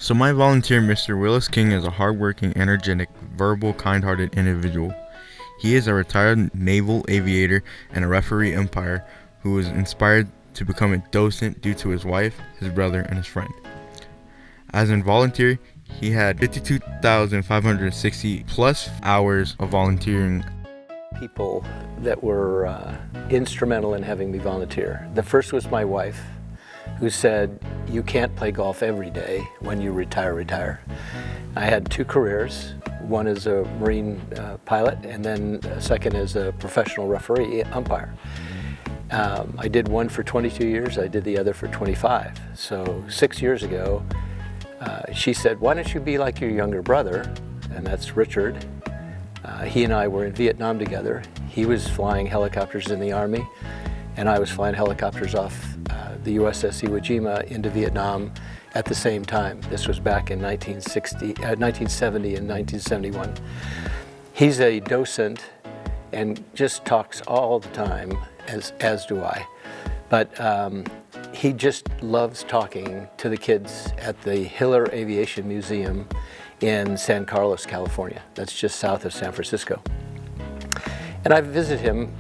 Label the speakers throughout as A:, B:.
A: So my volunteer, Mr. willisKing, is a hardworking, energetic, verbal, kind-hearted individual. He is a retired naval aviator and a referee umpire who was inspired to become a docent due to his wife, his brother, and his friend. As a volunteer, he had 52,560 plus hours of volunteering.
B: People that were instrumental in having me volunteer. The first was my wife, who said, "You can't play golf every day. When you retire. I had two careers, one as a Marine pilot and then a second as a professional referee umpire. I did one for 22 years, I did the other for 25. So 6 years ago, she said, "Why don't you be like your younger brother?" And that's Richard. He and I were in Vietnam together. He was flying helicopters in the Army, and I was flying helicopters off the USS Iwo Jima into Vietnam at the same time. This was back in 1970 and 1971. He's a docent and just talks all the time, as do I. But he just loves talking to the kids at the Hiller Aviation Museum in San Carlos, California. That's just south of San Francisco. And I visited him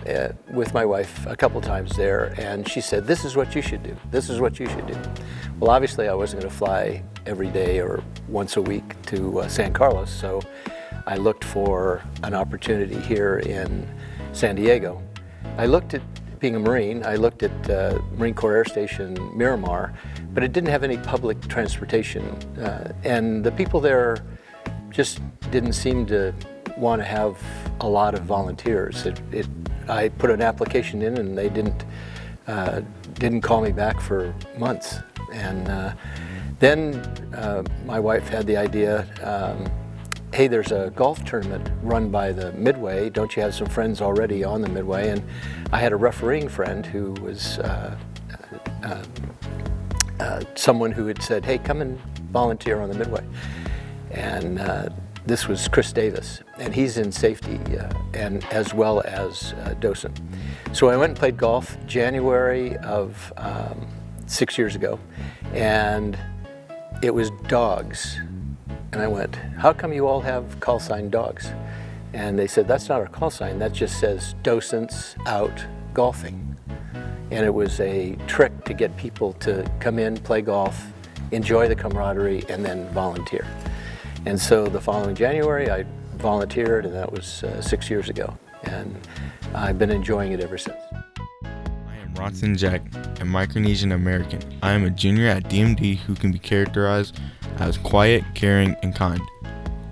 B: with my wife a couple times there, and she said, "This is what you should do. This is what you should do." Well, obviously I wasn't going to fly every day or once a week to San Carlos, so I looked for an opportunity here in San Diego. I looked at being a Marine, I looked at Marine Corps Air Station Miramar, but it didn't have any public transportation, and the people there just didn't seem to want to have a lot of volunteers. I put an application in and they didn't call me back for months. And then my wife had the idea, "Hey, there's a golf tournament run by the Midway. Don't you have some friends already on the Midway?" And I had a refereeing friend who was someone who had said, "Hey, come and volunteer on the Midway." And this was Chris Davis, and he's in safety and as well as docent. So I went and played golf January of 6 years ago, and it was dogs. And I went, "How come you all have call sign dogs?" And they said, "That's not our call sign, that just says docents out golfing." And it was a trick to get people to come in, play golf, enjoy the camaraderie, and then volunteer. And so the following January, I volunteered, and that was 6 years ago. And I've been enjoying it ever since.
A: I am ronsonJ, a Micronesian American. I am a junior at DMD who can be characterized as quiet, caring, and kind.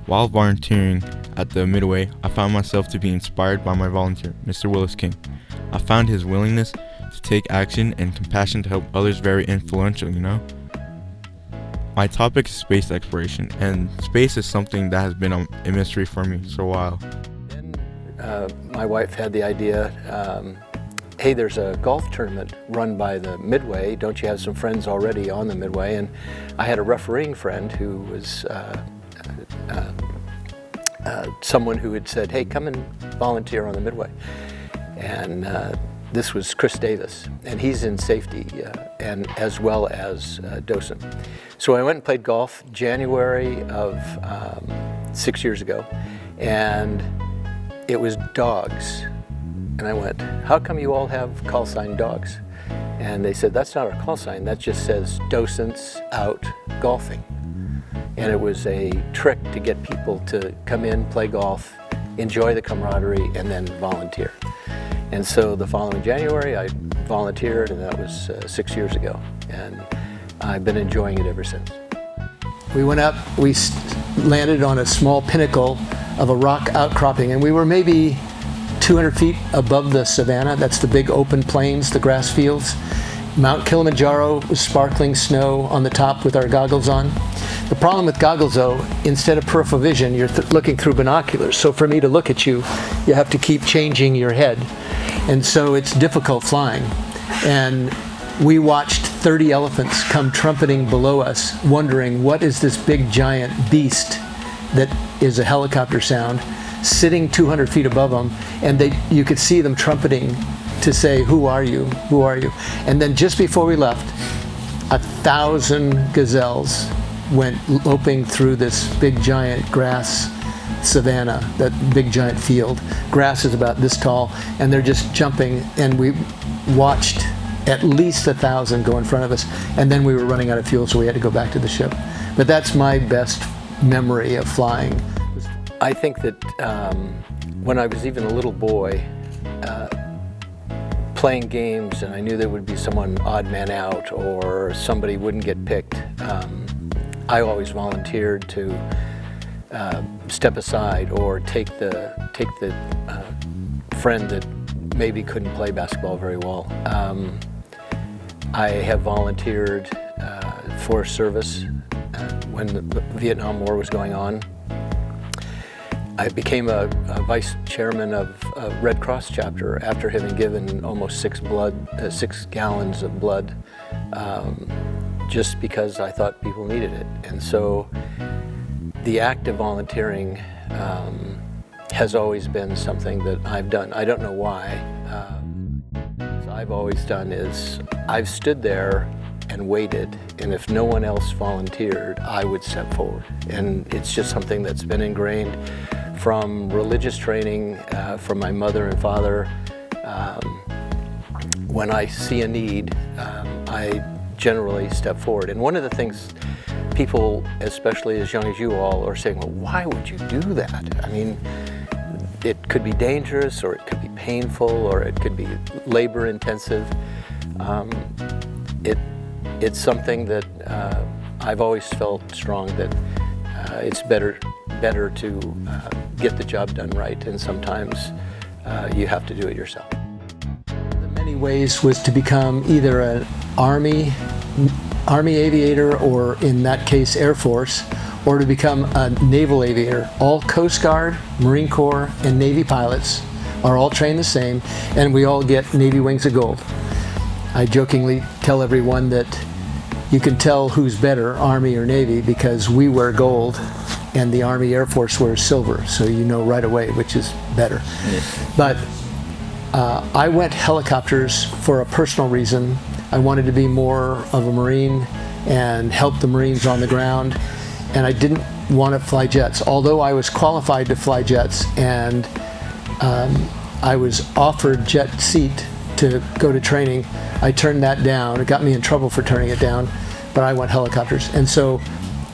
A: While volunteering at the Midway, I found myself to be inspired by my volunteer, Mr. willisKing. I found his willingness to take action and compassion to help others very influential, My topic is space exploration, and space is something that has been a mystery for me for a while.
B: Then my wife had the idea, "Hey, there's a golf tournament run by the Midway. Don't you have some friends already on the Midway?" And I had a refereeing friend who was someone who had said, "Hey, come and volunteer on the Midway." And this was Chris Davis, and he's in safety and as well as docent. So I went and played golf January of 6 years ago, and it was dogs. And I went, "How come you all have call sign dogs?" And they said, "That's not our call sign, that just says docents out golfing." And it was a trick to get people to come in, play golf, enjoy the camaraderie, and then volunteer. And so the following January, I volunteered, and that was 6 years ago. And I've been enjoying it ever since. We went up, we landed on a small pinnacle of a rock outcropping, and we were maybe 200 feet above the savanna. That's the big open plains, the grass fields. Mount Kilimanjaro with sparkling snow on the top with our goggles on. The problem with goggles, though, instead of peripheral vision, you're looking through binoculars. So for me to look at you, you have to keep changing your head. And so it's difficult flying. And we watched 30 elephants come trumpeting below us, wondering what is this big giant beast that is a helicopter sound, sitting 200 feet above them, and you could see them trumpeting to say, "Who are you? Who are you?" And then just before we left, 1,000 gazelles went loping through this big giant grass savanna, that big giant field. Grass is about this tall, and they're just jumping, and we watched at least 1,000 go in front of us, and then we were running out of fuel, so we had to go back to the ship. But that's my best memory of flying. I think that when I was even a little boy, playing games, and I knew there would be someone odd man out or somebody wouldn't get picked, I always volunteered to step aside or take the friend that maybe couldn't play basketball very well. I have volunteered for service when the Vietnam War was going on. I became a vice chairman of a Red Cross chapter after having given almost 6 gallons of blood, just because I thought people needed it. And so the act of volunteering has always been something that I've done. I don't know why. What I've always done is I've stood there and waited, and if no one else volunteered, I would step forward. And it's just something that's been ingrained from religious training, from my mother and father. When I see a need, I generally step forward. And one of the things people, especially as young as you all, are saying, well, why would you do that? I mean, it could be dangerous, or it could be painful, or it could be labor intensive. It's something that I've always felt strong that it's better to get the job done right, and sometimes you have to do it yourself. In many ways was to become either an Army aviator, or in that case Air Force, or to become a naval aviator. All Coast Guard, Marine Corps, and Navy pilots are all trained the same, and we all get Navy wings of gold. I jokingly tell everyone that you can tell who's better, Army or Navy, because we wear gold and the Army Air Force wears silver, so you know right away which is better. Yes. But I went helicopters for a personal reason. I wanted to be more of a Marine and help the Marines on the ground, and I didn't want to fly jets, although I was qualified to fly jets, and I was offered jet seat to go to training. I turned that down. It got me in trouble for turning it down, but I went helicopters. And so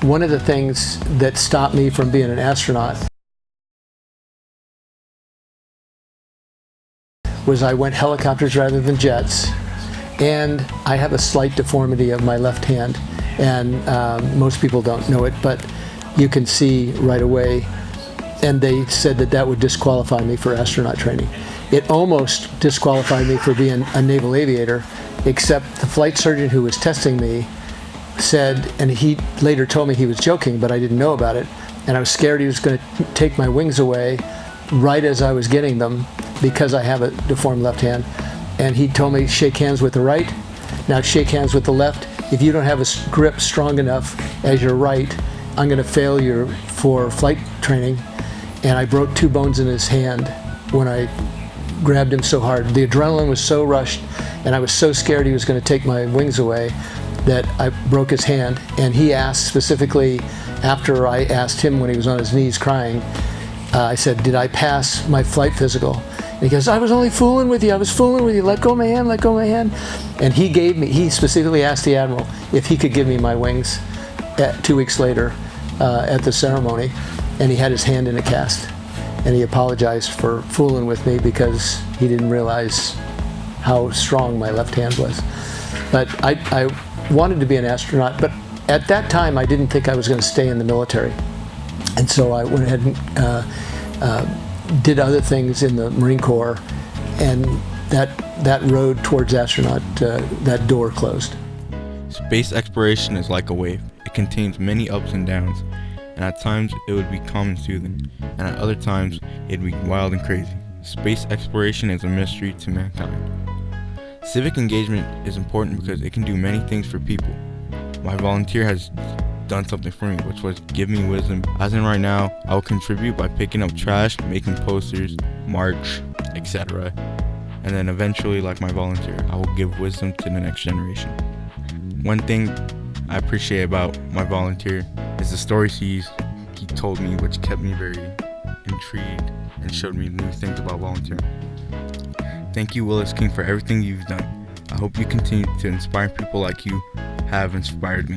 B: one of the things that stopped me from being an astronaut was I went helicopters rather than jets, and I have a slight deformity of my left hand, and most people don't know it, but you can see right away, and they said that that would disqualify me for astronaut training. It almost disqualified me for being a naval aviator, except the flight surgeon who was testing me said, and he later told me he was joking, but I didn't know about it, and I was scared he was going to take my wings away right as I was getting them, because I have a deformed left hand. And he told me, shake hands with the right, now shake hands with the left. If you don't have a grip strong enough as your right, I'm going to fail you for flight training. And I broke 2 bones in his hand when I grabbed him so hard. The adrenaline was so rushed, and I was so scared he was going to take my wings away, that I broke his hand. And he asked specifically, after I asked him when he was on his knees crying, I said, did I pass my flight physical? And he goes, I was only fooling with you, I was fooling with you, let go of my hand, let go of my hand. And he specifically asked the Admiral if he could give me my wings 2 weeks later at the ceremony, and he had his hand in a cast. And he apologized for fooling with me because he didn't realize how strong my left hand was. But I wanted to be an astronaut, but at that time I didn't think I was going to stay in the military. And so I went ahead and did other things in the Marine Corps, and that road towards astronaut, that door closed.
A: Space exploration is like a wave. It contains many ups and downs, and at times it would be calm and soothing, and at other times it'd be wild and crazy. Space exploration is a mystery to mankind. Civic engagement is important because it can do many things for people. My volunteer has done something for me, which was give me wisdom. As in right now, I will contribute by picking up trash, making posters, march, etc. And then eventually, like my volunteer, I will give wisdom to the next generation. One thing I appreciate about my volunteer is the stories he told me, which kept me very intrigued and showed me new things about volunteering. Thank you, willisKing, for everything you've done. I hope you continue to inspire people like you have inspired me.